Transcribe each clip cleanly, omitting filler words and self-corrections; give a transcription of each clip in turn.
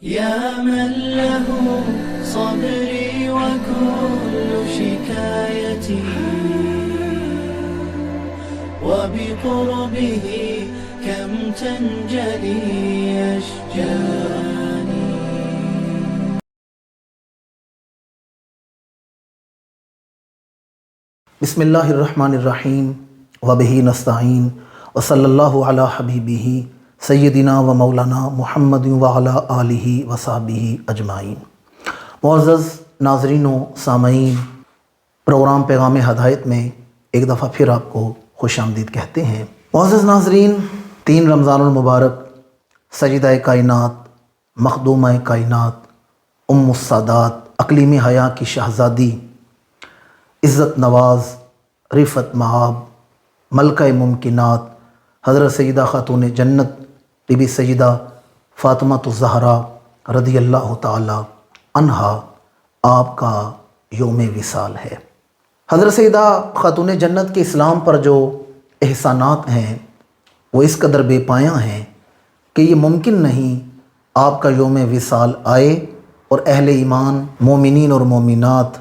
يا من له صبري وكل شكايتي وبقربه كم تنجلي أشجاني. بسم اللہ الرحمن الرحیم وبہ نستعین وصلی اللہ علی حبیبہ سیدنا و مولانا محمد وعلی آلہ وصحبہ اجمعین. معزز ناظرین و سامعین، پروگرام پیغام ہدایت میں ایک دفعہ پھر آپ کو خوش آمدید کہتے ہیں. معزز ناظرین، 3 رمضان المبارک سیدہ کائنات، مخدومہ کائنات، ام السادات، اقلیم حیا کی شہزادی، عزت نواز، رفعت مآب، ملکہ ممکنات، حضرت سیدہ خاتون جنت بی بی سیدہ فاطمہ الزہرا رضی اللہ تعالی عنہا، آپ کا یوم وصال ہے. حضرت سیدہ خاتون جنت کے اسلام پر جو احسانات ہیں وہ اس قدر بے پایاں ہیں کہ یہ ممکن نہیں آپ کا یوم وصال آئے اور اہل ایمان، مومنین اور مومنات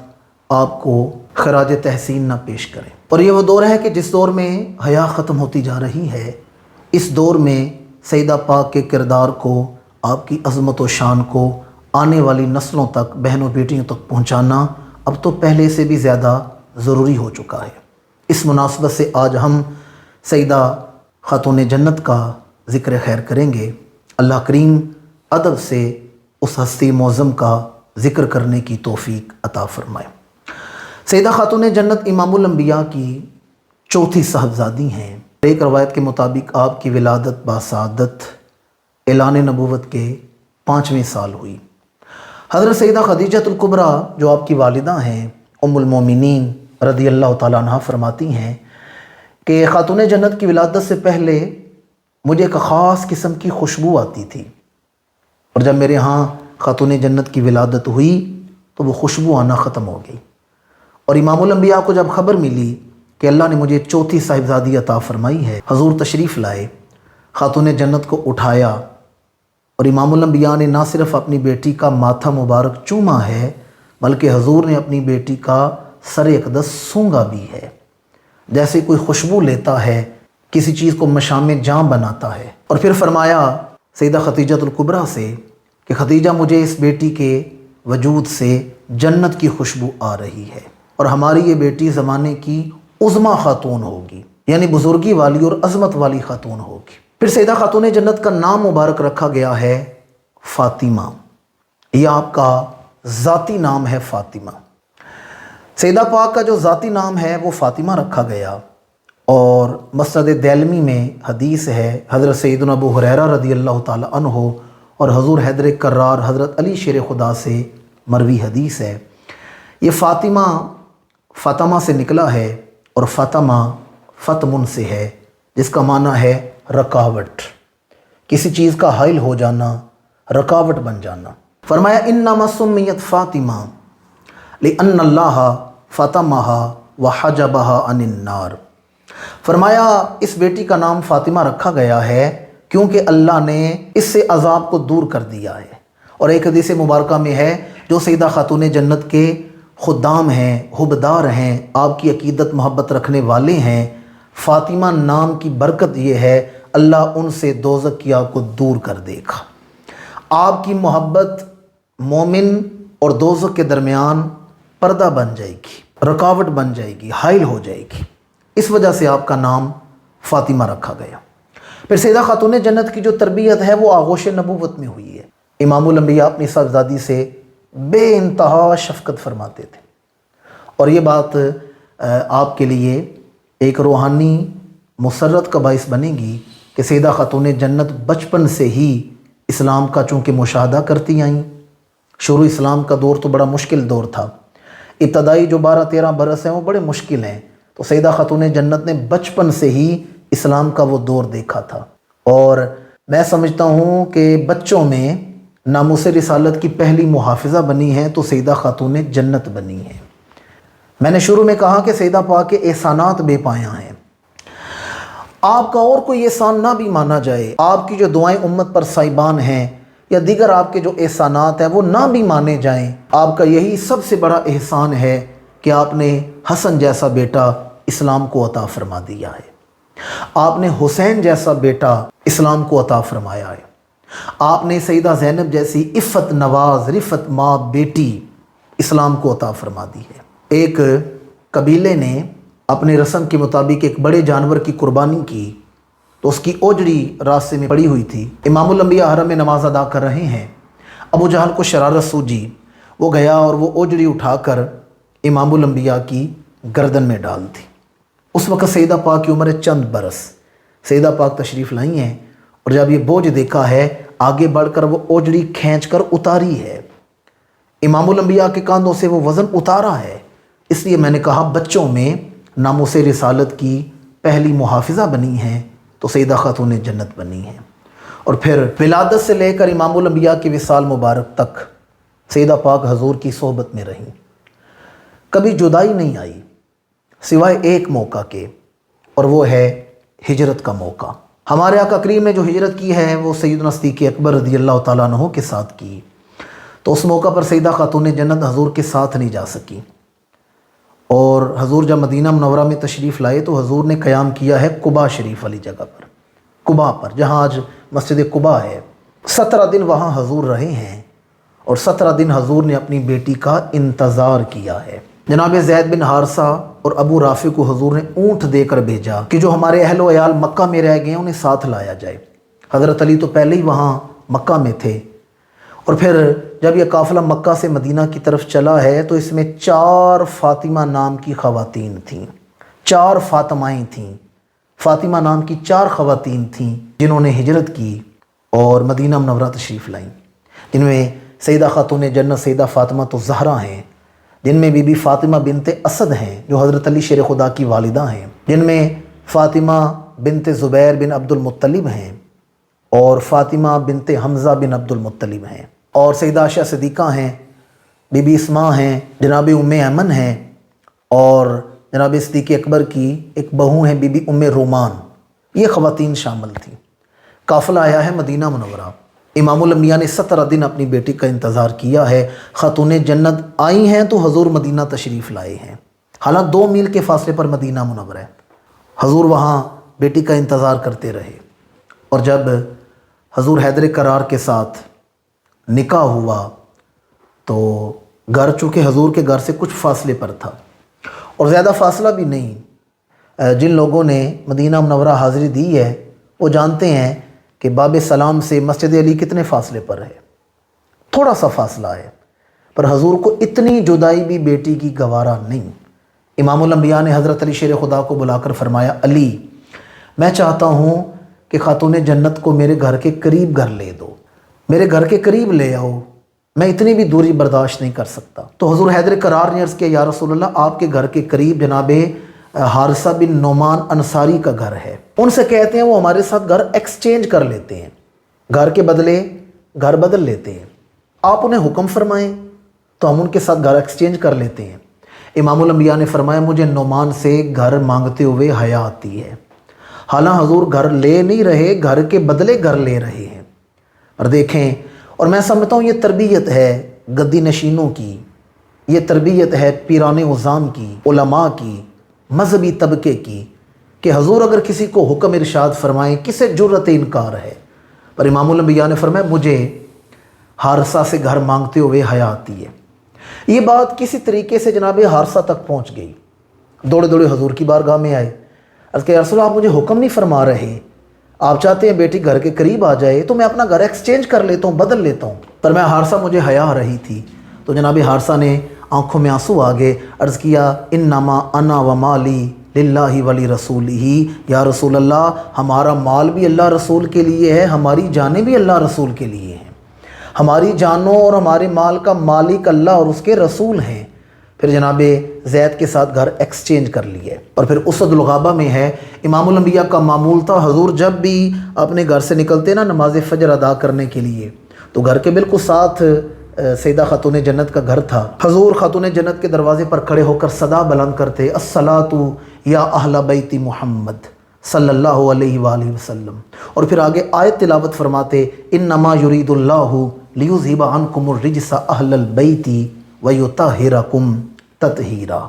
آپ کو خراج تحسین نہ پیش کریں. اور یہ وہ دور ہے کہ جس دور میں حیا ختم ہوتی جا رہی ہے، اس دور میں سیدہ پاک کے کردار کو، آپ کی عظمت و شان کو آنے والی نسلوں تک، بہنوں بیٹیوں تک پہنچانا اب تو پہلے سے بھی زیادہ ضروری ہو چکا ہے. اس مناسبت سے آج ہم سیدہ خاتون جنت کا ذکر خیر کریں گے. اللہ کریم ادب سے اس ہستی معظم کا ذکر کرنے کی توفیق عطا فرمائے. سیدہ خاتون جنت امام الانبیاء کی چوتھی صاحبزادی ہیں. ایک روایت کے مطابق آپ کی ولادت باسعادت اعلان نبوت کے 5ویں سال ہوئی. حضرت سیدہ خدیجہ الکبریٰ جو آپ کی والدہ ہیں، ام المومنین رضی اللہ تعالیٰ عنہ فرماتی ہیں کہ خاتون جنت کی ولادت سے پہلے مجھے ایک خاص قسم کی خوشبو آتی تھی، اور جب میرے ہاں خاتون جنت کی ولادت ہوئی تو وہ خوشبو آنا ختم ہو گئی. اور امام الانبیاء کو جب خبر ملی کہ اللہ نے مجھے چوتھی صاحبزادی عطا فرمائی ہے، حضور تشریف لائے، خاتون جنت کو اٹھایا، اور امام الانبیاء نے نہ صرف اپنی بیٹی کا ماتھا مبارک چوما ہے بلکہ حضور نے اپنی بیٹی کا سر اقدس سونگا بھی ہے، جیسے کوئی خوشبو لیتا ہے، کسی چیز کو مشام جاں بناتا ہے. اور پھر فرمایا سیدہ خدیجہ الکبریٰ سے کہ خدیجہ، مجھے اس بیٹی کے وجود سے جنت کی خوشبو آ رہی ہے، اور ہماری یہ بیٹی زمانے کی عظمیٰ خاتون ہوگی، یعنی بزرگی والی اور عظمت والی خاتون ہوگی. پھر سیدہ خاتون جنت کا نام مبارک رکھا گیا ہے فاطمہ. یہ آپ کا ذاتی نام ہے فاطمہ. سیدہ پاک کا جو ذاتی نام ہے وہ فاطمہ رکھا گیا. اور مسند دیلمی میں حدیث ہے، حضرت سیدنا ابو ہریرہ رضی اللہ تعالی عنہ اور حضور حیدر کرار حضرت علی شیر خدا سے مروی حدیث ہے. یہ فاطمہ فاطمہ سے نکلا ہے، اور فاطمہ فتمن سے ہے، جس کا معنی ہے رکاوٹ، کسی چیز کا حائل ہو جانا، رکاوٹ بن جانا. فرمایا انما سمیت فاطمہ لأن اللہ فاطمہا وحجبہا عن النار. فرمایا اس بیٹی کا نام فاطمہ رکھا گیا ہے کیونکہ اللہ نے اس سے عذاب کو دور کر دیا ہے. اور ایک حدیث مبارکہ میں ہے، جو سیدہ خاتون جنت کے خدام ہیں، حبدار ہیں، آپ کی عقیدت محبت رکھنے والے ہیں، فاطمہ نام کی برکت یہ ہے اللہ ان سے دوزخ کی آگ کو دور کر دے گا. آپ کی محبت مومن اور دوزخ کے درمیان پردہ بن جائے گی، رکاوٹ بن جائے گی، حائل ہو جائے گی. اس وجہ سے آپ کا نام فاطمہ رکھا گیا. پھر سیدہ خاتون جنت کی جو تربیت ہے وہ آغوش نبوت میں ہوئی ہے. امام الانبیاء اپنی صاحبزادی سے بے انتہا شفقت فرماتے تھے، اور یہ بات آپ کے لیے ایک روحانی مسرت کا باعث بنے گی کہ سیدہ خاتون جنت بچپن سے ہی اسلام کا چونکہ مشاہدہ کرتی آئیں. شروع اسلام کا دور تو بڑا مشکل دور تھا، ابتدائی جو 12-13 برس ہیں وہ بڑے مشکل ہیں، تو سیدہ خاتون جنت نے بچپن سے ہی اسلام کا وہ دور دیکھا تھا. اور میں سمجھتا ہوں کہ بچوں میں ناموس رسالت کی پہلی محافظہ بنی ہے تو سیدہ خاتون جنت بنی ہے. میں نے شروع میں کہا کہ سیدہ پاک کے احسانات بے پایاں ہیں. آپ کا اور کوئی احسان نہ بھی مانا جائے، آپ کی جو دعائیں امت پر سائبان ہیں، یا دیگر آپ کے جو احسانات ہیں وہ نہ بھی مانے جائیں، آپ کا یہی سب سے بڑا احسان ہے کہ آپ نے حسن جیسا بیٹا اسلام کو عطا فرما دیا ہے، آپ نے حسین جیسا بیٹا اسلام کو عطا فرمایا ہے، آپ نے سیدہ زینب جیسی عفت نواز رفت ماں بیٹی اسلام کو عطا فرما دی ہے۔ ایک قبیلے نے اپنے رسم کے مطابق ایک بڑے جانور کی قربانی کی تو اس کی اوجڑی راستے میں پڑی ہوئی تھی۔ امام الانبیاء حرم میں نماز ادا کر رہے ہیں، ابو جہل کو شرارت سوجی، وہ گیا اور وہ اوجڑی اٹھا کر امام الانبیاء کی گردن میں ڈال دی۔ اس وقت سیدہ پاک کی عمر چند برس، سیدہ پاک تشریف لائی ہیں اور جب یہ بوجھ دیکھا ہے آگے بڑھ کر وہ اوجڑی کھینچ کر اتاری ہے، امام الانبیاء کے کاندھوں سے وہ وزن اتارا ہے۔ اس لیے میں نے کہا بچوں میں ناموس رسالت کی پہلی محافظہ بنی ہیں تو سیدہ خاتون جنت بنی ہیں، اور پھر ولادت سے لے کر امام الانبیاء کی وصال مبارک تک سیدہ پاک حضور کی صحبت میں رہیں، کبھی جدائی نہیں آئی سوائے ایک موقع کے، اور وہ ہے ہجرت کا موقع۔ ہمارے آقا کریم نے جو ہجرت کی ہے وہ سیدنا صدیق اکبر رضی اللہ تعالیٰ عنہ کے ساتھ کی، تو اس موقع پر سیدہ خاتون جنت حضور کے ساتھ نہیں جا سکی، اور حضور جب مدینہ منورہ میں تشریف لائے تو حضور نے قیام کیا ہے قباء شریف والی جگہ پر، قباء پر جہاں آج مسجد قباء ہے۔ 17 دن وہاں حضور رہے ہیں اور 17 دن حضور نے اپنی بیٹی کا انتظار کیا ہے۔ جناب زید بن حارثہ اور ابو رافع کو حضور نے اونٹ دے کر بھیجا کہ جو ہمارے اہل و عیال مکہ میں رہ گئے ہیں انہیں ساتھ لایا جائے۔ حضرت علی تو پہلے ہی وہاں مکہ میں تھے، اور پھر جب یہ قافلہ مکہ سے مدینہ کی طرف چلا ہے تو اس میں 4 فاطمہ نام کی خواتین تھیں، 4 فاطمائیں تھیں، فاطمہ نام کی 4 خواتین تھیں جنہوں نے ہجرت کی اور مدینہ منورہ تشریف لائیں، جن میں سیدہ خاتون جنت سیدہ فاطمہ تو زہرا ہیں، جن میں بی بی فاطمہ بنت اسد ہیں جو حضرت علی شیر خدا کی والدہ ہیں، جن میں فاطمہ بنت زبیر بن عبد المطلب ہیں اور فاطمہ بنت حمزہ بن عبد المطلب ہیں، اور سیدہ عائشہ صدیقہ ہیں، بی بی اسماء ہیں، جناب ام ایمن ہیں، اور جناب صدیق اکبر کی ایک بہو ہیں بی بی ام رومان۔ یہ خواتین شامل تھیں۔ قافلہ آیا ہے مدینہ منورہ، امام الانبیاء نے 17 دن اپنی بیٹی کا انتظار کیا ہے، خاتون جنت آئی ہیں تو حضور مدینہ تشریف لائے ہیں، حالانکہ 2 میل کے فاصلے پر مدینہ منورہ ہے۔ حضور وہاں بیٹی کا انتظار کرتے رہے، اور جب حضور حیدر کرار کے ساتھ نکاح ہوا تو گھر چونکہ حضور کے گھر سے کچھ فاصلے پر تھا اور زیادہ فاصلہ بھی نہیں، جن لوگوں نے مدینہ منورہ حاضری دی ہے وہ جانتے ہیں کہ باب سلام سے مسجد علی کتنے فاصلے پر ہے، تھوڑا سا فاصلہ ہے، پر حضور کو اتنی جدائی بھی بیٹی کی گوارا نہیں۔ امام الانبیاء نے حضرت علی شیر خدا کو بلا کر فرمایا، علی میں چاہتا ہوں کہ خاتون جنت کو میرے گھر کے قریب گھر لے دو، میرے گھر کے قریب لے آؤ، میں اتنی بھی دوری برداشت نہیں کر سکتا۔ تو حضور حیدر کرار نے عرض کیا، یا رسول اللہ آپ کے گھر کے قریب جناب حارثہ بن نعمان انصاری کا گھر ہے، ان سے کہتے ہیں وہ ہمارے ساتھ گھر ایکسچینج کر لیتے ہیں، گھر کے بدلے گھر بدل لیتے ہیں، آپ انہیں حکم فرمائیں تو ہم ان کے ساتھ گھر ایکسچینج کر لیتے ہیں۔ امام الانبیاء نے فرمایا، مجھے نعمان سے گھر مانگتے ہوئے حیا آتی ہے، حالانکہ حضور گھر لے نہیں رہے، گھر کے بدلے گھر لے رہے ہیں۔ اور دیکھیں، اور میں سمجھتا ہوں یہ تربیت ہے گدی نشینوں کی، یہ تربیت ہے پیران عظام کی، علماء کی، مذہبی طبقے کی، کہ حضور اگر کسی کو حکم ارشاد فرمائیں کسے جرت انکار ہے، پر امام الانبیاء نے فرمایا مجھے حارثہ سے گھر مانگتے ہوئے حیا آتی ہے۔ یہ بات کسی طریقے سے جناب حارثہ تک پہنچ گئی، دوڑے دوڑے حضور کی بارگاہ میں آئے، عرض کہ یا رسول اللہ آپ مجھے حکم نہیں فرما رہے، آپ چاہتے ہیں بیٹی گھر کے قریب آ جائے تو میں اپنا گھر ایکسچینج کر لیتا ہوں، بدل لیتا ہوں، پر میں حارثہ مجھے حیا آ رہی تھی۔ تو جناب حارثہ نے آنکھوں میں آنسو آگے عرض کیا، انما انا و مالی للہ ولی رسولہ، یا رسول اللہ ہمارا مال بھی اللہ رسول کے لیے ہے، ہماری جانیں بھی اللہ رسول کے لیے ہیں، ہماری جانوں اور ہمارے مال کا مالک اللہ اور اس کے رسول ہیں۔ پھر جناب زید کے ساتھ گھر ایکسچینج کر لیے، اور پھر اسد الغابہ میں ہے، امام الانبیاء کا معمول تھا حضور جب بھی اپنے گھر سے نکلتے نا نماز فجر ادا کرنے کے لیے تو گھر کے بالکل ساتھ سیدہ خاتون جنت کا گھر تھا، حضور خاتون جنت کے دروازے پر کھڑے ہو کر صدا بلند کرتے، الصلاۃ یا اہل بیت محمد، صلی اللہ علیہ وآلہ وسلم۔ اور پھر آگے آیت تلاوت فرماتے انما یرید اللہ لیذھب عنکم الرجس اہل البیت ویطہرکم تطہیرا۔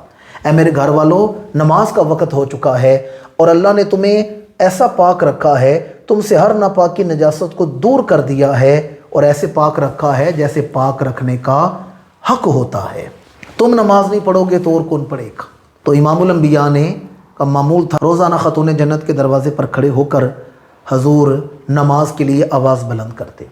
اے میرے گھر والو، نماز کا وقت ہو چکا ہے اور اللہ نے تمہیں ایسا پاک رکھا ہے، تم سے ہر ناپاکی نجاست کو دور کر دیا ہے اور ایسے پاک رکھا ہے جیسے پاک رکھنے کا حق ہوتا ہے۔ تم نماز نہیں پڑھو گے تو اور کون پڑھے گا؟ تو امام الانبیاء نے کا معمول تھا روزانہ خاتون جنت کے دروازے پر کھڑے ہو کر حضور نماز کے لیے آواز بلند کرتے۔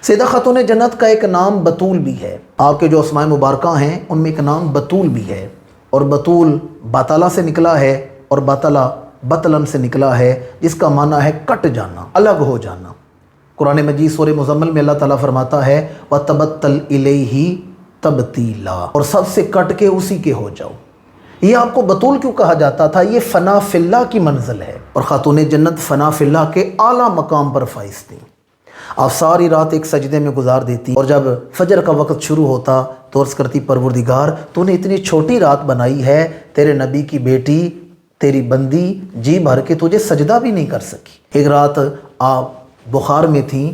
سیدہ خاتون جنت کا ایک نام بطول بھی ہے، آپ کے جو اسماء مبارکہ ہیں ان میں ایک نام بطول بھی ہے، اور بطول باطلہ سے نکلا ہے اور باطلہ بطلن سے نکلا ہے، جس کا معنی ہے کٹ جانا، الگ ہو جانا۔ قرآن مجید سورہ مزمل میں اللہ تعالیٰ فرماتا ہے وَتَبَتَّلْ إِلَيْهِ تَبْتِيلًا، اور سب سے کٹ کے اسی کے ہو جاؤ۔ یہ آپ کو بطول کیوں کہا جاتا تھا؟ یہ فنا فی اللہ کی منزل ہے، اور خاتون جنت فنا فی اللہ کے اعلیٰ مقام پر فائز تھی۔ آپ ساری رات ایک سجدے میں گزار دیتی، اور جب فجر کا وقت شروع ہوتا تو عرض کرتی پروردگار تو نے اتنی چھوٹی رات بنائی ہے، تیرے نبی کی بیٹی تیری بندی جی بھر کے تجھے سجدہ بھی نہیں کر سکی۔ ایک رات آپ بخار میں تھیں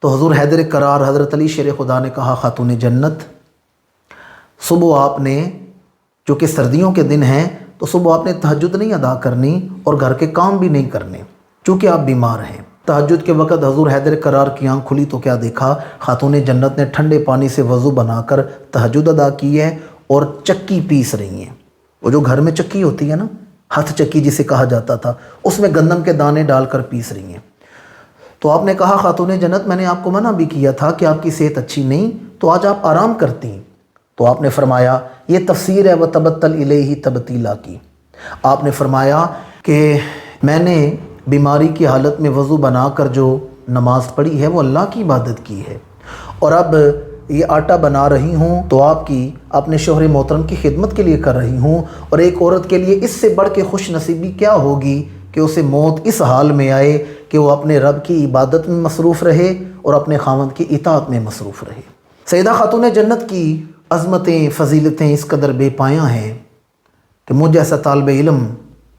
تو حضور حیدر کرار حضرت علی شیر خدا نے کہا خاتون جنت صبح آپ نے، چونکہ سردیوں کے دن ہیں تو صبح آپ نے تہجد نہیں ادا کرنی اور گھر کے کام بھی نہیں کرنے، چونکہ آپ بیمار ہیں۔ تہجد کے وقت حضور حیدر کرار کی آنکھ کھلی تو کیا دیکھا؟ خاتون جنت نے ٹھنڈے پانی سے وضو بنا کر تہجد ادا کی ہے اور چکی پیس رہی ہیں۔ وہ جو گھر میں چکی ہوتی ہے نا، ہاتھ چکی جسے کہا جاتا تھا، اس میں گندم کے دانے ڈال کر پیس رہی ہیں۔ تو آپ نے کہا خاتون جنت میں نے آپ کو منع بھی کیا تھا کہ آپ کی صحت اچھی نہیں، تو آج آپ آرام کرتی ہیں۔ تو آپ نے فرمایا یہ تفسیر ہے وَتَبَتَّلْ إِلَيْهِ تَبْتِيلًا کی۔ آپ نے فرمایا کہ میں نے بیماری کی حالت میں وضو بنا کر جو نماز پڑھی ہے وہ اللہ کی عبادت کی ہے، اور اب یہ آٹا بنا رہی ہوں تو آپ کی اپنے شوہر محترم کی خدمت کے لیے کر رہی ہوں، اور ایک عورت کے لیے اس سے بڑھ کے خوش نصیبی کیا ہوگی کہ اسے موت اس حال میں آئے کہ وہ اپنے رب کی عبادت میں مصروف رہے اور اپنے خاوند کی اطاعت میں مصروف رہے۔ سیدہ خاتون جنت کی عظمتیں فضیلتیں اس قدر بے پایاں ہیں کہ مجھ جیسا طالب علم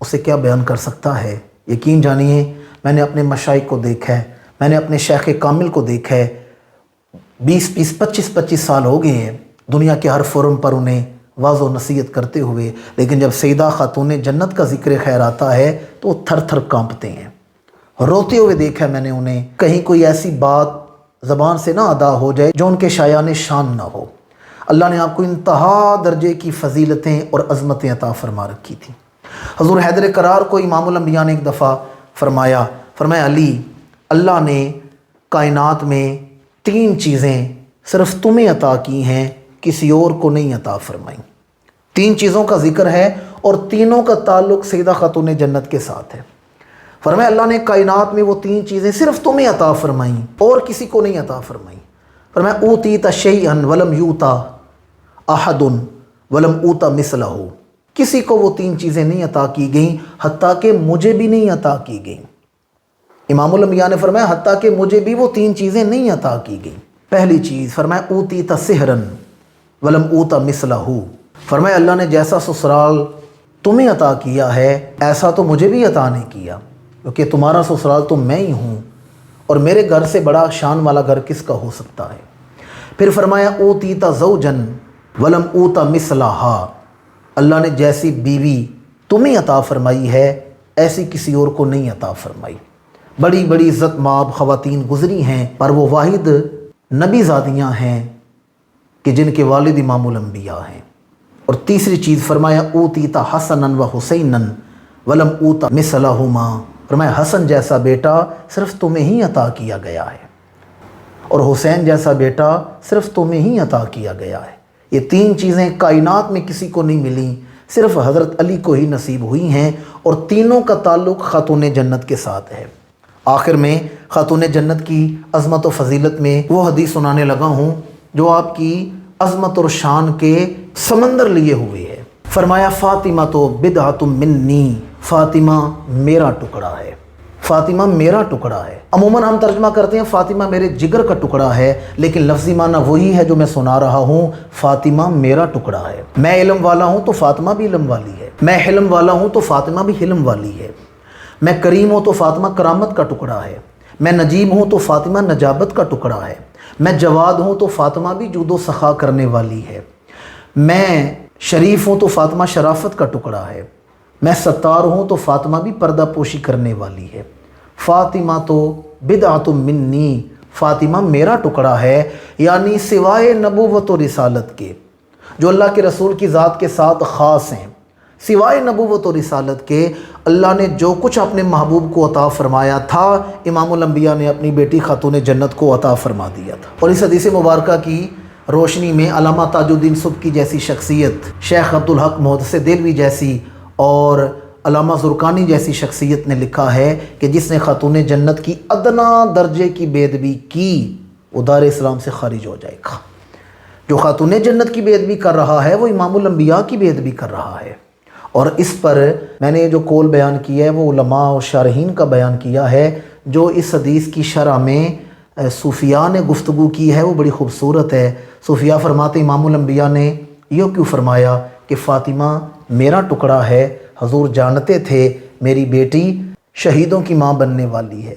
اسے کیا بیان کر سکتا ہے۔ یقین جانیے میں نے اپنے مشائخ کو دیکھا ہے، میں نے اپنے شیخ کامل کو دیکھا ہے، 25 سال ہو گئے ہیں دنیا کے ہر فورم پر انہیں واضح و نصیحت کرتے ہوئے، لیکن جب سیدہ خاتون جنت کا ذکر خیر آتا ہے تو وہ تھر تھر کانپتے ہیں۔ روتے ہوئے دیکھا میں نے انہیں، کہیں کوئی ایسی بات زبان سے نہ ادا ہو جائے جو ان کے شایان شان نہ ہو۔ اللہ نے آپ کو انتہا درجے کی فضیلتیں اور عظمتیں عطا فرما رکھی تھیں۔ حضور حیدر کرار کو امام الانبیاء نے ایک دفعہ فرمایا علی، اللہ نے کائنات میں 3 چیزیں صرف تمہیں عطا کی ہیں، کسی اور کو نہیں عطا فرمائی۔ 3 چیزوں کا ذکر ہے اور تینوں کا تعلق سیدہ خاتون جنت کے ساتھ ہے۔ فرمایا اللہ نے کائنات میں وہ 3 چیزیں صرف تمہیں عطا فرمائیں اور کسی کو نہیں عطا فرمائیں۔ فرمایا اوتیت شیئا ولم یوتا احد ولم اوتا مثلہ، کسی کو وہ 3 چیزیں نہیں عطا کی گئیں، حتیٰ کہ مجھے بھی نہیں عطا کی گئیں۔ امام الانبیاء نے فرمایا حتیٰ کہ مجھے بھی وہ 3 چیزیں نہیں عطا کی گئیں۔ پہلی چیز فرمایا اوتیت سحرا ولم اوتا مثلہ، فرمایا اللہ نے جیسا سسرال تمہیں عطا کیا ہے ایسا تو مجھے بھی عطا نہیں کیا، کیونکہ تمہارا سسرال تو میں ہی ہوں، اور میرے گھر سے بڑا شان والا گھر کس کا ہو سکتا ہے۔ پھر فرمایا اوتیت زوجا ولم اوتا مثلہا، اللہ نے جیسی بیوی تمہیں عطا فرمائی ہے ایسی کسی اور کو نہیں عطا فرمائی۔ بڑی بڑی عزت مآب خواتین گزری ہیں، پر وہ واحد نبی زادیاں ہیں کہ جن کے والد امام الانبیاء ہیں۔ اور تیسری چیز فرمایا اوتیت حسنا و حسینا ولم اوتا مثلہما، فرمایا حسن جیسا بیٹا صرف تمہیں ہی عطا کیا گیا ہے، اور حسین جیسا بیٹا صرف تمہیں ہی عطا کیا گیا ہے۔ یہ 3 چیزیں کائنات میں کسی کو نہیں ملیں، صرف حضرت علی کو ہی نصیب ہوئی ہیں، اور تینوں کا تعلق خاتون جنت کے ساتھ ہے۔ آخر میں خاتون جنت کی عظمت و فضیلت میں وہ حدیث سنانے لگا ہوں جو آپ کی عظمت اور شان کے سمندر لیے ہوئے ہے۔ فرمایا فاطمہ تو بدعۃ منی، فاطمہ میرا ٹکڑا ہے، فاطمہ میرا ٹکڑا ہے۔ عموماً ہم ترجمہ کرتے ہیں فاطمہ میرے جگر کا ٹکڑا ہے، لیکن لفظی معنی وہی ہے جو میں سنا رہا ہوں، فاطمہ میرا ٹکڑا ہے۔ میں علم والا ہوں تو فاطمہ بھی علم والی ہے، میں حلم والا ہوں تو فاطمہ بھی حلم والی ہے، میں کریم ہوں تو فاطمہ کرامت کا ٹکڑا ہے، میں نجیب ہوں تو فاطمہ نجابت کا ٹکڑا ہے، میں جواد ہوں تو فاطمہ بھی جود و سخا کرنے والی ہے، میں شریف ہوں تو فاطمہ شرافت کا ٹکڑا ہے، میں ستار ہوں تو فاطمہ بھی پردہ پوشی کرنے والی ہے، فاطمہ تو بدعۃ منی، فاطمہ میرا ٹکڑا ہے، یعنی سوائے نبوت و رسالت کے جو اللہ کے رسول کی ذات کے ساتھ خاص ہیں، سوائے نبوت و رسالت کے اللہ نے جو کچھ اپنے محبوب کو عطا فرمایا تھا، امام الانبیاء نے اپنی بیٹی خاتون جنت کو عطا فرما دیا تھا۔ اور اس حدیث مبارکہ کی روشنی میں علامہ تاج الدین سبکی جیسی شخصیت، شیخ عبدالحق محدث دہلوی جیسی اور علامہ زرقانی جیسی شخصیت نے لکھا ہے کہ جس نے خاتون جنت کی ادنا درجے کی بے ادبی کی وہ دار اسلام سے خارج ہو جائے گا۔ جو خاتون جنت کی بے ادبی کر رہا ہے وہ امام الانبیاء کی بے ادبی کر رہا ہے۔ اور اس پر میں نے جو قول بیان کیا ہے وہ علماء اور شارحین کا بیان کیا ہے۔ جو اس حدیث کی شرح میں صوفیاء نے گفتگو کی ہے وہ بڑی خوبصورت ہے۔ صوفیاء فرماتے امام الانبیاء نے یہ کیوں فرمایا کہ فاطمہ میرا ٹکڑا ہے، حضور جانتے تھے میری بیٹی شہیدوں کی ماں بننے والی ہے،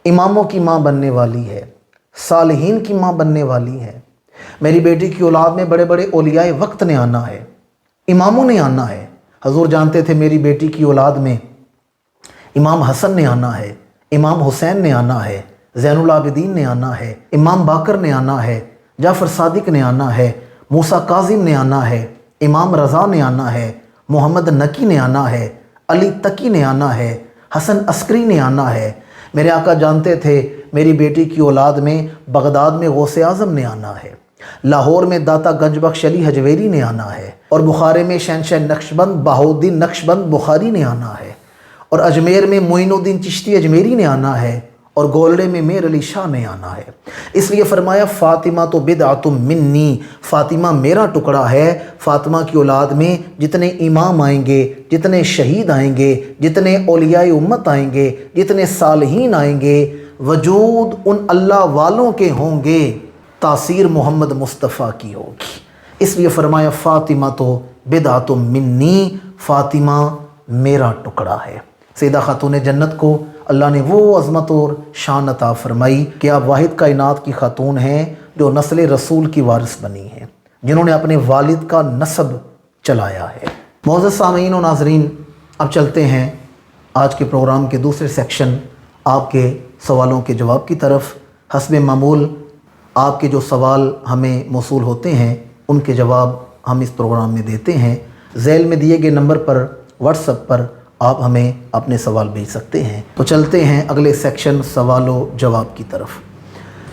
اماموں کی ماں بننے والی ہے، صالحین کی ماں بننے والی ہے، میری بیٹی کی اولاد میں بڑے بڑے اولیاء وقت نے آنا ہے، اماموں نے آنا ہے۔ حضور جانتے تھے میری بیٹی کی اولاد میں امام حسن نے آنا ہے، امام حسین نے آنا ہے، زین العابدین نے آنا ہے، امام باقر نے آنا ہے، جعفر صادق نے آنا ہے، موسیٰ کاظم نے آنا ہے، امام رضا نے آنا ہے، محمد نقی نے آنا ہے، علی تقی نے آنا ہے، حسن عسکری نے آنا ہے۔ میرے آقا جانتے تھے میری بیٹی کی اولاد میں بغداد میں غوث اعظم نے آنا ہے، لاہور میں داتا گنج بخش علی حجویری نے آنا ہے، اور بخارے میں شہنشاہ نقشبند بہاؤالدین نقشبند بخاری نے آنا ہے، اور اجمیر میں معین الدین چشتی اجمیری نے آنا ہے، اور گولڑے میں میر علی شاہ نے آنا ہے۔ اس لیے فرمایا فاطمہ تو بدعۃ منی، فاطمہ میرا ٹکڑا ہے۔ فاطمہ کی اولاد میں جتنے امام آئیں گے، جتنے شہید آئیں گے، جتنے اولیاء امت آئیں گے، جتنے صالحین آئیں گے، وجود ان اللہ والوں کے ہوں گے، تاثیر محمد مصطفیٰ کی ہوگی۔ اس لیے فرمایا فاطمہ تو بدعۃ منی، فاطمہ میرا ٹکڑا ہے۔ سیدہ خاتون جنت کو اللہ نے وہ عظمت اور شان عطا فرمائی کہ آپ واحد کائنات کی خاتون ہیں جو نسل رسول کی وارث بنی ہیں، جنہوں نے اپنے والد کا نسب چلایا ہے۔ معزز سامعین و ناظرین، اب چلتے ہیں آج کے پروگرام کے دوسرے سیکشن، آپ کے سوالوں کے جواب کی طرف۔ حسب معمول آپ کے جو سوال ہمیں موصول ہوتے ہیں ان کے جواب ہم اس پروگرام میں دیتے ہیں۔ ذیل میں دیے گئے نمبر پر واٹس ایپ پر آپ ہمیں اپنے سوال بھیج سکتے ہیں۔ تو چلتے ہیں اگلے سیکشن سوال و جواب کی طرف۔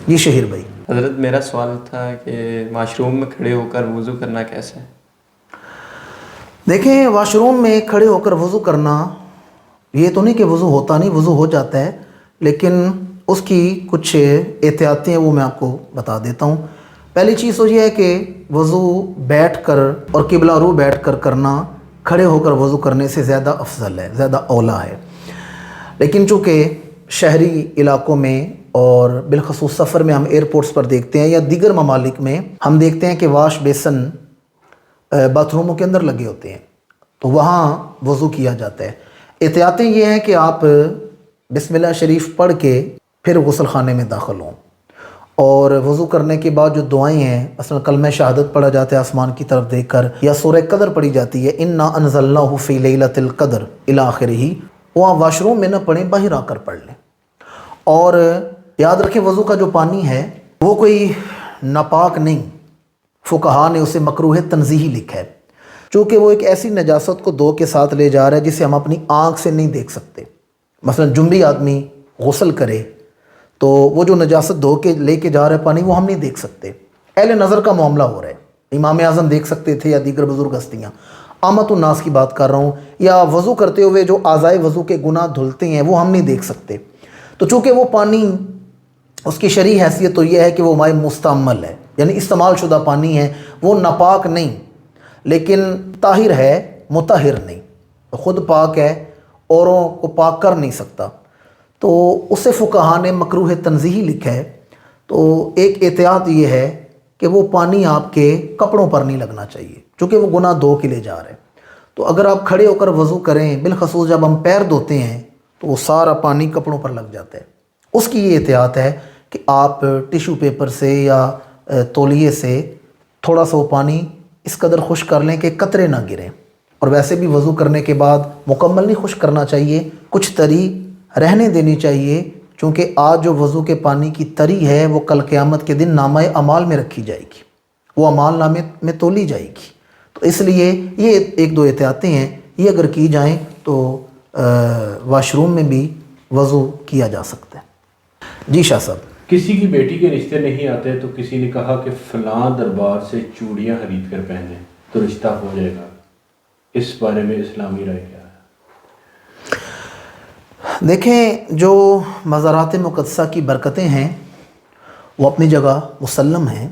جی شہیر بھائی۔ حضرت میرا سوال تھا کہ واش روم میں کھڑے ہو کر وضو کرنا کیسے ہے؟ دیکھیں، واش روم میں کھڑے ہو کر وضو کرنا یہ تو نہیں کہ وضو ہوتا نہیں، وضو ہو جاتا ہے، لیکن اس کی کچھ احتیاطیں ہیں وہ میں آپ کو بتا دیتا ہوں۔ پہلی چیز تو یہ ہے کہ وضو بیٹھ کر اور قبلہ رو بیٹھ کر کرنا کھڑے ہو کر وضو کرنے سے زیادہ افضل ہے، زیادہ اولیٰ ہے۔ لیکن چونکہ شہری علاقوں میں اور بالخصوص سفر میں ہم ایئرپورٹس پر دیکھتے ہیں یا دیگر ممالک میں ہم دیکھتے ہیں کہ واش بیسن باتھ روموں کے اندر لگے ہوتے ہیں، تو وہاں وضو کیا جاتا ہے۔ احتیاطیں یہ ہیں کہ آپ بسم اللہ شریف پڑھ کے پھر غسل خانے میں داخل ہوں، اور وضو کرنے کے بعد جو دعائیں ہیں، مثلا کلمہ شہادت پڑھا جاتا ہے آسمان کی طرف دیکھ کر، یا سورہ قدر پڑھی جاتی ہے، انا انزلناہ فی لیلۃ القدر الی آخرہ، وہ آپ واش روم میں نہ پڑھیں، باہر آ کر پڑھ لیں۔ اور یاد رکھیں وضو کا جو پانی ہے وہ کوئی ناپاک نہیں، فقہا نے اسے مکروہ تنزیہی لکھا ہے، چونکہ وہ ایک ایسی نجاست کو دو کے ساتھ لے جا رہا ہے جسے ہم اپنی آنکھ سے نہیں دیکھ سکتے۔ مثلا جنبی آدمی غسل کرے تو وہ جو نجاست دھو کے لے کے جا رہا ہے پانی، وہ ہم نہیں دیکھ سکتے، اہل نظر کا معاملہ ہو رہا ہے۔ امام اعظم دیکھ سکتے تھے یا دیگر بزرگ ہستیاں، عامت الناس کی بات کر رہا ہوں، یا وضو کرتے ہوئے جو اعضائے وضو کے گناہ دھلتے ہیں وہ ہم نہیں دیکھ سکتے۔ تو چونکہ وہ پانی، اس کی شرعی حیثیت تو یہ ہے کہ وہ مائع مستعمل ہے، یعنی استعمال شدہ پانی ہے، وہ ناپاک نہیں لیکن طاہر ہے، مطہر نہیں، خود پاک ہے، اوروں کو پاک کر نہیں سکتا، تو اسے فقہا نے مکروہ تنزیہی لکھا ہے۔ تو ایک احتیاط یہ ہے کہ وہ پانی آپ کے کپڑوں پر نہیں لگنا چاہیے، چونکہ وہ گناہ دھو کے لے جا رہے ہیں۔ تو اگر آپ کھڑے ہو کر وضو کریں، بالخصوص جب ہم پیر دھوتے ہیں تو وہ سارا پانی کپڑوں پر لگ جاتا ہے۔ اس کی یہ احتیاط ہے کہ آپ ٹیشو پیپر سے یا تولیے سے تھوڑا سا وہ پانی اس قدر خشک کر لیں کہ قطرے نہ گریں، اور ویسے بھی وضو کرنے کے بعد مکمل نہیں خشک کرنا چاہیے، کچھ تری رہنے دینی چاہیے، چونکہ آج جو وضو کے پانی کی تری ہے وہ کل قیامت کے دن نامہ اعمال میں رکھی جائے گی، وہ اعمال نامے میں تولی جائے گی۔ تو اس لیے یہ ایک دو احتیاطیں ہیں، یہ اگر کی جائیں تو واش روم میں بھی وضو کیا جا سکتا ہے۔ جی شاہ صاحب، کسی کی بیٹی کے رشتے نہیں آتے تو کسی نے کہا کہ فلاں دربار سے چوڑیاں خرید کر پہنیں تو رشتہ ہو جائے گا، اس بارے میں اسلامی رائے کیا ہے؟ دیکھیں، جو مزارات مقدسہ کی برکتیں ہیں وہ اپنی جگہ مسلم ہیں،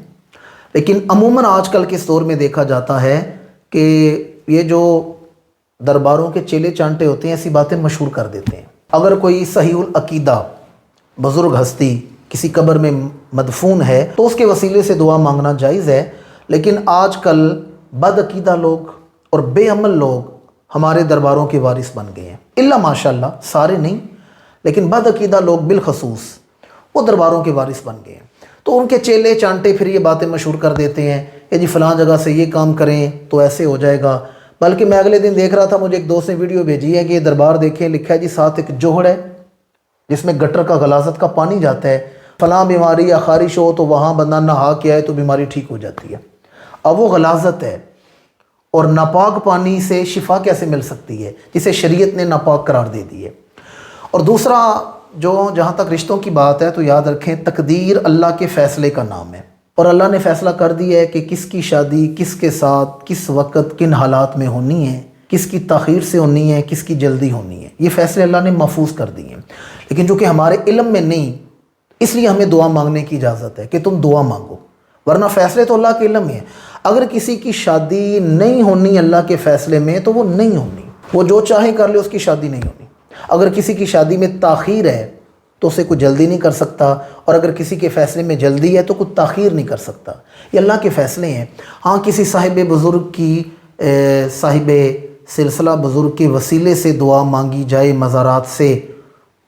لیکن عموماً آج کل کے اس دور میں دیکھا جاتا ہے کہ یہ جو درباروں کے چیلے چانٹے ہوتے ہیں ایسی باتیں مشہور کر دیتے ہیں۔ اگر کوئی صحیح العقیدہ بزرگ ہستی کسی قبر میں مدفون ہے تو اس کے وسیلے سے دعا مانگنا جائز ہے، لیکن آج کل بد عقیدہ لوگ اور بے عمل لوگ ہمارے درباروں کے وارث بن گئے ہیں، الا ماشاءاللہ سارے نہیں، لیکن بد عقیدہ لوگ بالخصوص وہ درباروں کے وارث بن گئے ہیں۔ تو ان کے چیلے چانٹے پھر یہ باتیں مشہور کر دیتے ہیں کہ جی فلاں جگہ سے یہ کام کریں تو ایسے ہو جائے گا۔ بلکہ میں اگلے دن دیکھ رہا تھا، مجھے ایک دوست نے ویڈیو بھیجی ہے کہ یہ دربار دیکھیں، لکھا ہے جی ساتھ ایک جوہڑ ہے جس میں گٹر کا غلاظت کا پانی جاتا ہے، فلاں بیماری یا خارش ہو تو وہاں بندہ نہا کے آئے تو بیماری ٹھیک ہو جاتی ہے۔ اب وہ غلاظت ہے، اور ناپاک پانی سے شفا کیسے مل سکتی ہے جسے شریعت نے ناپاک قرار دے دی ہے۔ اور دوسرا، جہاں تک رشتوں کی بات ہے تو یاد رکھیں تقدیر اللہ کے فیصلے کا نام ہے، اور اللہ نے فیصلہ کر دیا ہے کہ کس کی شادی کس کے ساتھ کس وقت کن حالات میں ہونی ہے، کس کی تاخیر سے ہونی ہے، کس کی جلدی ہونی ہے، یہ فیصلے اللہ نے محفوظ کر دیے ہیں۔ لیکن چونکہ ہمارے علم میں نہیں، اس لیے ہمیں دعا مانگنے کی اجازت ہے کہ تم دعا مانگو، ورنہ فیصلے تو اللہ کے علم میں ہیں۔ اگر کسی کی شادی نہیں ہونی اللہ کے فیصلے میں تو وہ نہیں ہونی، وہ جو چاہے کر لے، اس کی شادی نہیں ہونی۔ اگر کسی کی شادی میں تاخیر ہے تو اسے کوئی جلدی نہیں کر سکتا، اور اگر کسی کے فیصلے میں جلدی ہے تو کوئی تاخیر نہیں کر سکتا، یہ اللہ کے فیصلے ہیں۔ ہاں، کسی صاحب بزرگ کی صاحب سلسلہ بزرگ کے وسیلے سے دعا مانگی جائے مزارات سے،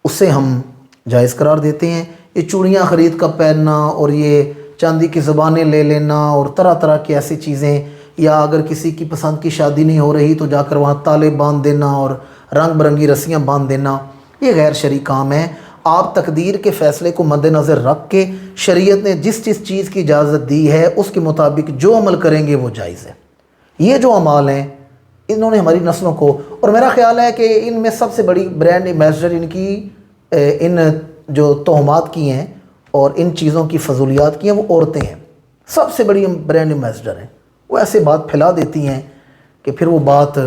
اسے ہم جائز قرار دیتے ہیں۔ یہ چوڑیاں خرید کر پہننا اور یہ چاندی کی زبانیں لے لینا اور طرح طرح کی ایسی چیزیں، یا اگر کسی کی پسند کی شادی نہیں ہو رہی تو جا کر وہاں تالے باندھ دینا اور رنگ برنگی رسیاں باندھ دینا، یہ غیر شرعی کام ہے۔ آپ تقدیر کے فیصلے کو مد نظر رکھ کے شریعت نے جس چیز کی اجازت دی ہے اس کے مطابق جو عمل کریں گے وہ جائز ہے۔ یہ جو اعمال ہیں انہوں نے ہماری نسلوں کو، اور میرا خیال ہے کہ ان میں سب سے بڑی برینڈ ایمبیسڈر ان کی ان جو توہمات کی ہیں اور ان چیزوں کی فضولیات کی ہیں وہ عورتیں ہیں، سب سے بڑی برینڈ ایمبیسڈر ہیں۔ وہ ایسے بات پھیلا دیتی ہیں کہ پھر وہ بات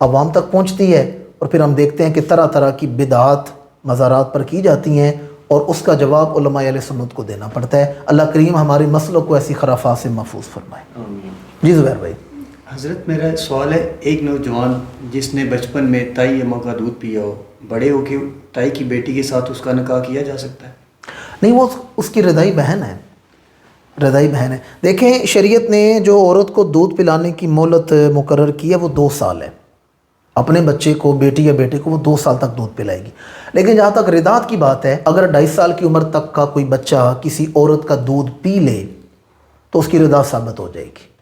عوام تک پہنچتی ہے، اور پھر ہم دیکھتے ہیں کہ طرح طرح کی بدعات مزارات پر کی جاتی ہیں، اور اس کا جواب علماء اہل سنت کو دینا پڑتا ہے۔ اللہ کریم ہمارے مسلوں کو ایسی خرافات سے محفوظ فرمائے۔ آمین۔ جی زبیر بھائی۔ حضرت، میرا سوال ہے، ایک نوجوان جس نے بچپن میں تائی اماں کا دودھ پیا ہو، بڑے ہو کے تائی کی بیٹی کے ساتھ اس کا نکاح کیا جا سکتا ہے؟ نہیں، وہ اس کی رضائی بہن ہے، رضائی بہن ہے۔ دیکھیں، شریعت نے جو عورت کو دودھ پلانے کی مہلت مقرر کی ہے وہ 2 سال ہے۔ اپنے بچے کو، بیٹی یا بیٹے کو، وہ 2 سال تک دودھ پلائے گی۔ لیکن جہاں تک رضاعت کی بات ہے، اگر 2.5 سال کی عمر تک کا کوئی بچہ کسی عورت کا دودھ پی لے تو اس کی رضاعت ثابت ہو جائے گی،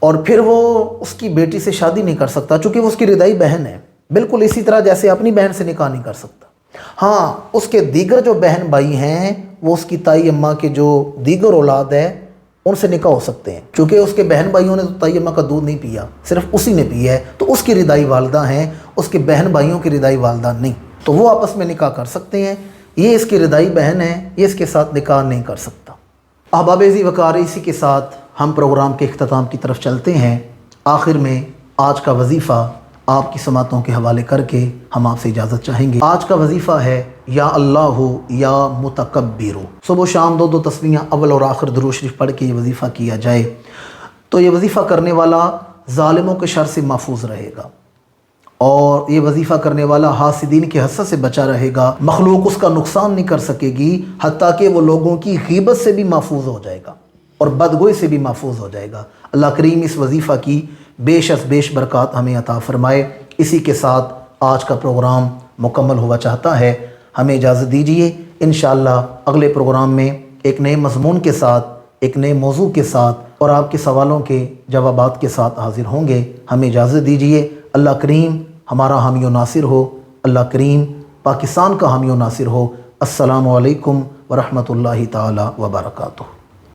اور پھر وہ اس کی بیٹی سے شادی نہیں کر سکتا چونکہ وہ اس کی رضائی بہن ہے، بالکل اسی طرح جیسے اپنی بہن سے نکاح نہیں کر سکتا۔ ہاں، اس کے دیگر جو بہن بھائی ہیں وہ اس کی تائی اماں کے جو دیگر اولاد ہے ان سے نکاح ہو سکتے ہیں، چونکہ اس کے بہن بھائیوں نے تو تائی اماں کا دودھ نہیں پیا، صرف اسی نے پیا ہے، تو اس کی رضائی والدہ ہیں، اس کے بہن بھائیوں کی رضائی والدہ نہیں، تو وہ آپس میں نکاح کر سکتے ہیں۔ یہ اس کی رضائی بہن ہے، یہ اس کے ساتھ نکاح نہیں کر سکتا۔ احباب عزیز وقار، اسی کے ساتھ ہم پروگرام کے اختتام کی طرف چلتے ہیں۔ آخر میں آج کا وظیفہ آپ کی سماعتوں کے حوالے کر کے ہم آپ سے اجازت چاہیں گے۔ آج کا وظیفہ ہے یا اللہ یا متکبر۔ صبح و شام 2 تسبیحاں اول اور آخر درود شریف پڑھ کے یہ وظیفہ کیا جائے تو یہ وظیفہ کرنے والا ظالموں کے شر سے محفوظ رہے گا، اور یہ وظیفہ کرنے والا حاسدین کے حسد سے بچا رہے گا، مخلوق اس کا نقصان نہیں کر سکے گی، حتیٰ کہ وہ لوگوں کی غیبت سے بھی محفوظ ہو جائے گا اور بدگوئی سے بھی محفوظ ہو جائے گا۔ اللہ کریم اس وظیفہ کی بیش از بیش برکات ہمیں عطا فرمائے۔ اسی کے ساتھ آج کا پروگرام مکمل ہوا چاہتا ہے۔ ہمیں اجازت دیجیے، انشاءاللہ اگلے پروگرام میں ایک نئے مضمون کے ساتھ، ایک نئے موضوع کے ساتھ اور آپ کے سوالوں کے جوابات کے ساتھ حاضر ہوں گے۔ ہمیں اجازت دیجیے۔ اللہ کریم ہمارا حامی و ناصر ہو، اللہ کریم پاکستان کا حامی و ناصر ہو۔ السلام علیکم ورحمۃ اللہ تعالی وبرکاتہ۔